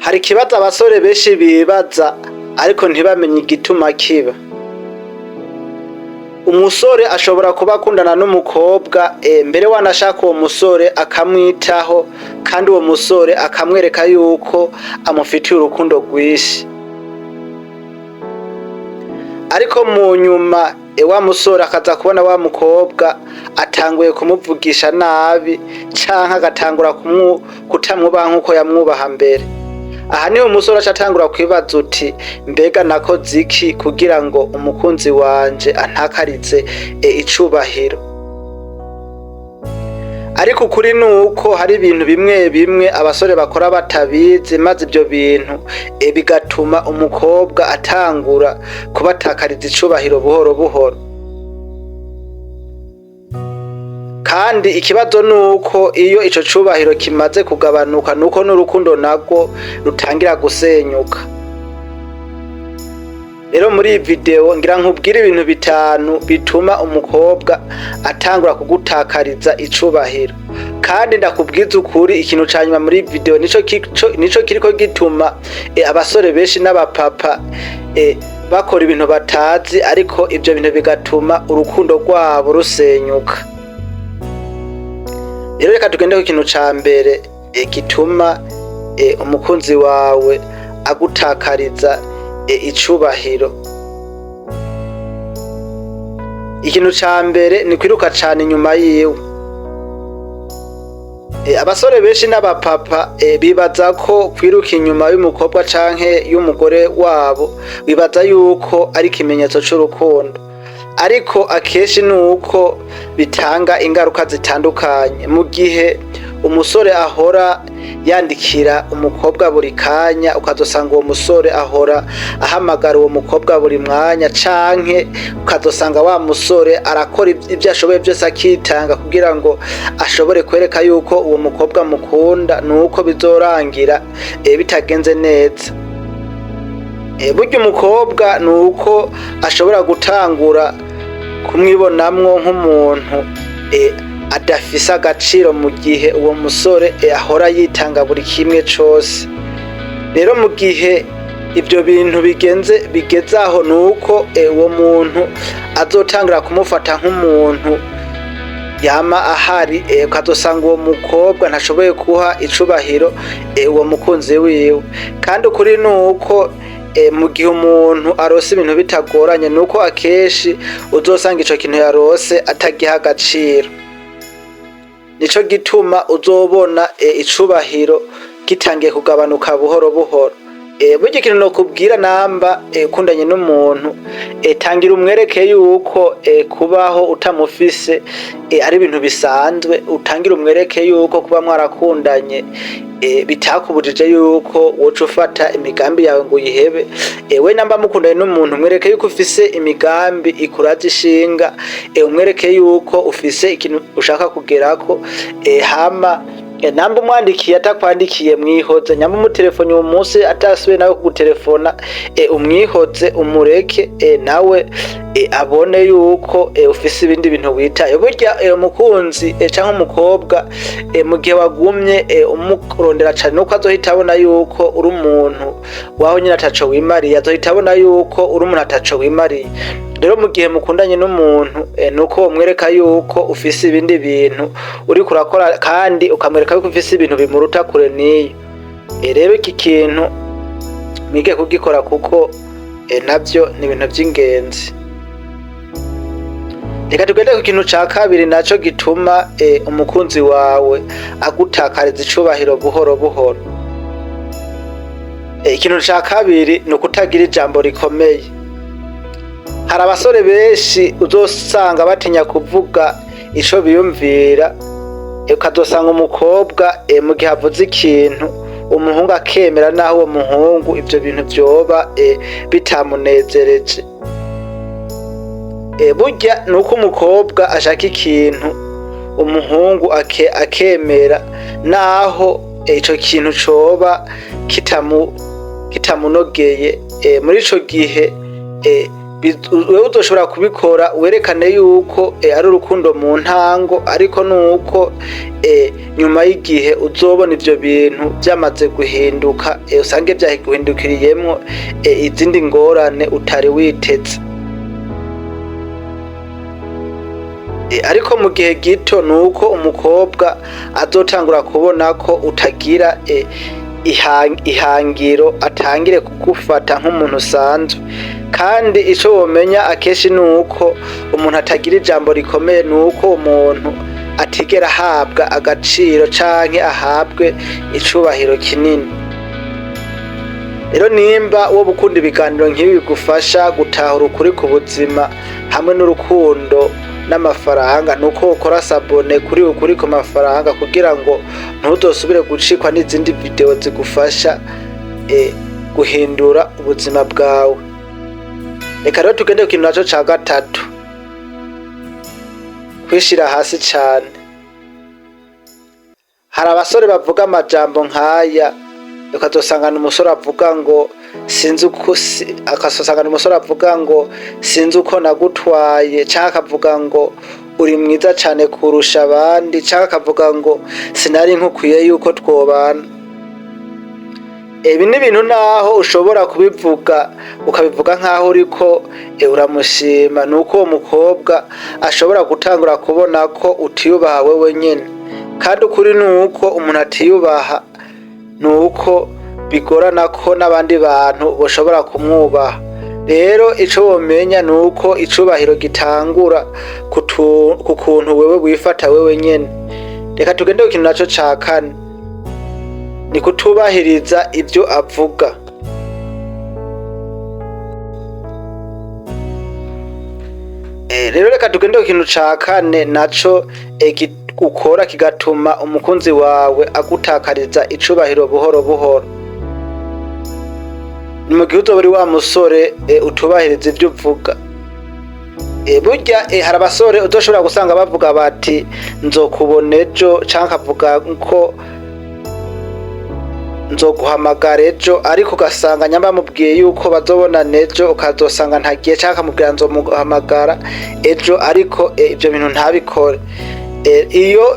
Hari ikibazo abasore benshi bibaza ariko ntibamenye igituma kiba. Umusore ashobora kuba akundana n'umukobwa mbere wanashaka uwo musore akamwitaho kandi uwo musore akamwereka yuko amufitiye urukundo rwinshi, ariko mu nyuma wa musore akaza kubona wa mukobwa atanguye kumuvugisha nabi canke agatangura kutamwubaha nk'uko yamwubaha mbere. Aha niho umusore aca atangura kwibaza uti mbega nakoze iki kugira ngo umukunzi wanje antakarize icubahiro. Ariko ukuri nuko hari ibintu bimwe bimwe abasore bakora batabizi, maze ivyo bintu bigatuma umukobwa atangura kubatakariza icubahiro buhoro buhoro. Kandi ikibazo nuko iyo ico cubahiro kimaze kugabanuka nuko n'urukundo narwo rutangira gusenyuka. Rero muri iyi video ngira nkubwire ibintu bitanu bituma umukobwa atangura kugutakariza icubahiro, kandi ndakubwiza ukuri ikintu ca nyuma muri iyi video nico kiriko gituma abasore benshi n'abapapa bakora ibintu batazi, ariko ivyo bintu bigatuma urukundo rwabo rusenyuka. Rero reka tugende ku kintu ca mbere gituma umukunzi wawe agutakariza icubahiro. Ikintu ca mbere ni kwiruka cane inyuma yiwe. Abasore benshi n'abapapa bibaza ko kwiruka inyuma y'umukobwa canke y'umugore wabo bibaza yuko ari ikimenyetso c'urukundo, ariko akenshi nuko bitanga ingaruka zitandukanye. Mu gihe umusore ahora yandikira umukobwa buri kanya, ukazosanga uwo musore ahora ahamagara uwo mukobwa buri mwanya, canke ukazosanga wa musore arakora ivyo ashoboye vyose akitanga kugira ngo ashobore kwereka yuko uwo mukobwa mukunda, nuko bizorangira bitagenze neza. Burya umukobwa nuko ashobora gutangura kumwibonamwo nk'umuntu adafise agaciro mu gihe uwo musore ahora yitanga buri kimwe cose. Rero mu gihe ivyo bintu bigeze aho nuko uwo muntu azotangura kumufata nk'umuntu yama ahari, ukazosanga uwo mukobwa ntashoboye guha icubahiro uwo mukunzi wiwe. Kandi ukuri nuko mu gihe umuntu arose ibintu bitagoranye nuko akenshi uzosanga ico kintu yarose atagiha agaciro. Nico gituma uzobona icubahiro gitangiye kugabanuka buhoro buhoro. Burya ikintu nokubwira namba ukundanye n'umuntu, tangira umwereke yuko kubaho utamufise ari ibintu bisanzwe. Utangira umwereke yuko kuba mwarakundanye bitakubujije yuko woca ufata imigambi yawe ngo uyihebe. We namba mukundanye n'umuntu mwereke yuko ufise imigambi ikuraza ishinga, umwereke yuko ufise ikintu ushaka kugerako. Hama namba umwandikiye atakwandikiye mwihoze, nyamba umutelefoni uwo munsi atasubiye nawe kugutelefona umwihoze, umureke nawe abone yuko ufise ibindi bintu witaye. Burya umukunzi canke umukobwa mu gihe wagumye umurondera cane nuko azohita abona yuko uri umuntu waho nyine ataco wimariye, azohita abona yuko uri umuntu ataco wimariye. Rero mu gihe mukundanye n'umuntu nuko umwereka yuko ufise ibindi bintu uri kurakora, kandi ukamwereka yuko ufise ibintu bimuruta kure niyo. Rero iki kintu mwige kugikora kuko navyo ni ibintu vy'ingenzi. Reka tugende ku kintu ca kabiri naco gituma umukunzi wawe agutakariza icubahiro buhoro buhoro. Ikintu ca kabiri ni ukutagira ijambo rikomeye. Hari abasore benshi uzosanga batinya kuvuga ico biyumvira, ukazosanga umukobwa mu gihe avuze ikintu umuhungu akemera, naho uwo muhungu ivyo bintu vyoba bitamunezereje. Burya nuko umukobwa ashaka ikintu umuhungu akemera, naho ico kintu coba kitamunogeye. Muri ico gihe wewe uzoshobora kubikora werekane yuko ari urukundo mu ntango, ariko nuko nyuma y'igihe uzobona ivyo bintu vyamaze guhinduka, usange vyahiguhindukiriyemwo izindi ngorane utari witeze. Ariko mu gihe gito nuko umukobwa azotangura kubona ko utagira ihangiro, atangire kugufata nk'umuntu usanzwe. Kandi ico womenya akenshi nuko umuntu atagira ijambo rikomeye, nuko umuntu atigera ahabwa agaciro canke ahabwe icubahiro kinini. Rero nimba wo gukunda ibiganiro nk'ibi bigufasha gutahura ukuri ku buzima hamwe n'urukundo n'amafaranga, nuko ukora sabone kuri ukuri ku mafaranga kugira ngo ntuzosubire gucikwa n'izindi video zigufasha guhindura ubuzima bwawe. Reka rero tugende ku kintu naco ca gatatu, kwishira hasi cane. Hari abasore bavuga amajambo nk'aya, ukazosangana umusore avuga ngo akasosangana umusore avuga ngo sinzi uko nagutwaye, canke akavuga ngo uri mwiza cane kurusha abandi, canke akavuga ngo sinari nkukwiye yuko twobana. Ibi ni ibintu naho ushobora kubivuga ukabivuga nk'aho uriko uramushima, nuko uwo mukobwa ashobora gutangura kubona ko utiyubaha wewe nyene. Kandi ukuri nuko umuntu atiyubaha, nuko bigorana ko n'abandi bantu boshobora kumwubaha. Rero ico womenya nuko icubahiro gitangura ku kuntu wewe wifata wewe nyene. Reka tugende ku kintu naco ca kane, ni kutubahiriza ivyo avuga. Rero reka tugende ku kintu ca kane naco ukora kigatuma umukunzi wawe agutakariza icubahiro buhoro buhoro. Ni mu gihe uzoba uri wa musore utubahiriza ivyo uvuga. Burya hari abasore uzoshobora gusanga bavuga bati nzokubona ejo, canke avuga ko nzoguhamagara ejo, ariko ugasanga nyamba mubwiye yuko bazobonana ejo, ukazosanga ntagiye, canke akamubwira nzomuhamagara ejo, ariko ivyo bintu ntabikore. Iyo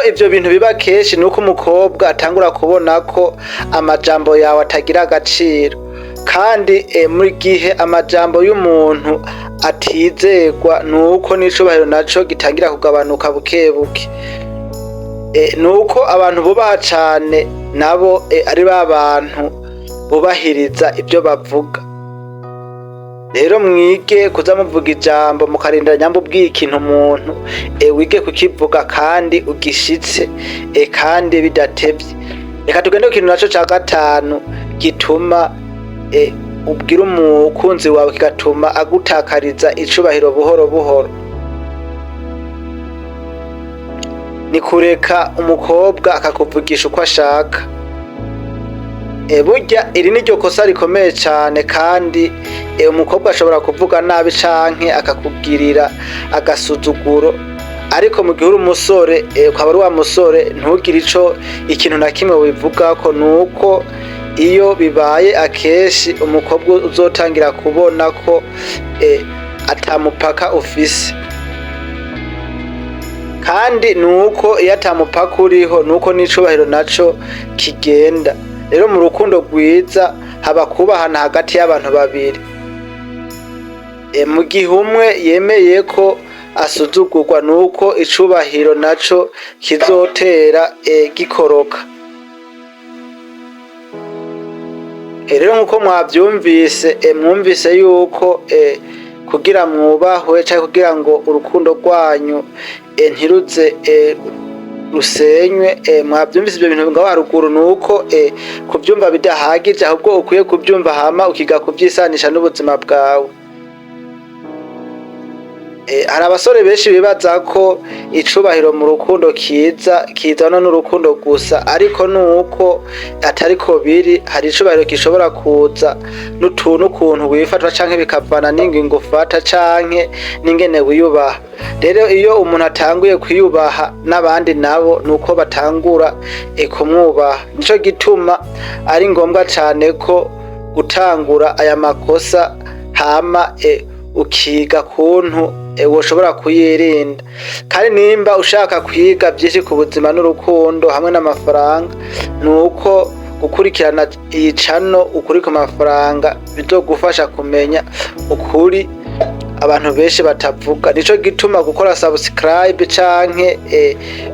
ivyo bintu biba kenshi, nuko umukobwa atangura kubona ko amajambo yawe atagira agaciro. Kandi mu gihe amajambo y'umuntu atizegwa, nuko n'icubahiro naco gitangira kugabanuka buke buke. Nuko abantu bubaha cane nabo ari ba bantu bubahiriza ivyo bavuga. Rero mwige kuza muvuga ijambo mukarindira nyamba ubwiye ikintu umuntu, wige kukivuga kandi ugishitse, kandi bidatevye. Reka tugende ku kintu naco ca gatanu gituma ubwira umukunzi wawe, kigatuma agutakariza icubahiro buhoro buhoro. Ni kureka umukobwa akakuvugisha uko ashaka. Burya iri niryo kosa rikomeye cane, kandi umukobwa ashobora kuvuga nabi canke akakubwirira agasuzuguro, ariko mu gihe uri umusore ukaba ari wa musore, ntugire ikintu na kimwe wibivugako. Nuko iyo bibaye akenshi umukobwa uzotangira kubona ko atamupaka ufise. Kandi nuko iyo atamupaka uriho, nuko n'icubahiro naco kigenda. Rero mu rukundo rwiza haba kubahana hagati y'abantu babiri. Mu gihe umwe yemeye ko asuzugurwa, nuko icubahiro naco kizotera gikoroka. Rero nkuko mwavyumvise, mwumvise yuko kugira mwubahwe canke kugira ngo urukundo rwanyu ntiruze rusenywe, mwavyumvise ivyo bintu ngaho haruguru, nuko kuvyumva bidahagije, ahubwo ukwiye kuvyumva hama ukiga kuvyisanisha n'ubuzima bwawe. Hari abasore benshi bibaza ko icubahiro mu rukundo kizana n'urukundo gusa, ariko nuko atariko biri. Hari icubahiro gishobora kuza n'utuntu ukuntu wifatwa, canke bikavana n'ingingo ufata, canke n'ingene wiyubaha. Rero iyo umuntu atanguye kwiyubaha, n'abandi nabo nuko batangura kumwubaha. Nico gituma ari ngombwa cane ko gutangura aya makosa hama ukiga kuntu woshobora kuyirinda. Kandi nimba ushaka kwiga byinshi ku buzima n'urukundo hamwe n'amafaranga, nuko gukurikirana iyi channel Ukuri ku Mafaranga bizogufasha kumenya ukuri abantu benshi batavuga. Nico gituma gukora subscribe canke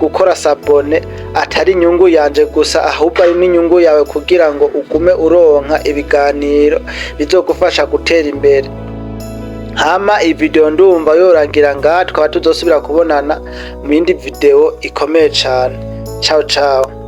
gukora sabone atari inyungu yanje gusa, ahubwo ari n'inyungu yawe kugira ngo ugume uronka ibiganiro bizogufasha gutera imbere. Hama iyi video ndumva yorangira ngaha, tukaba tuzosubira kubonana mu yindi video ikomeye cane. Ciao ciao.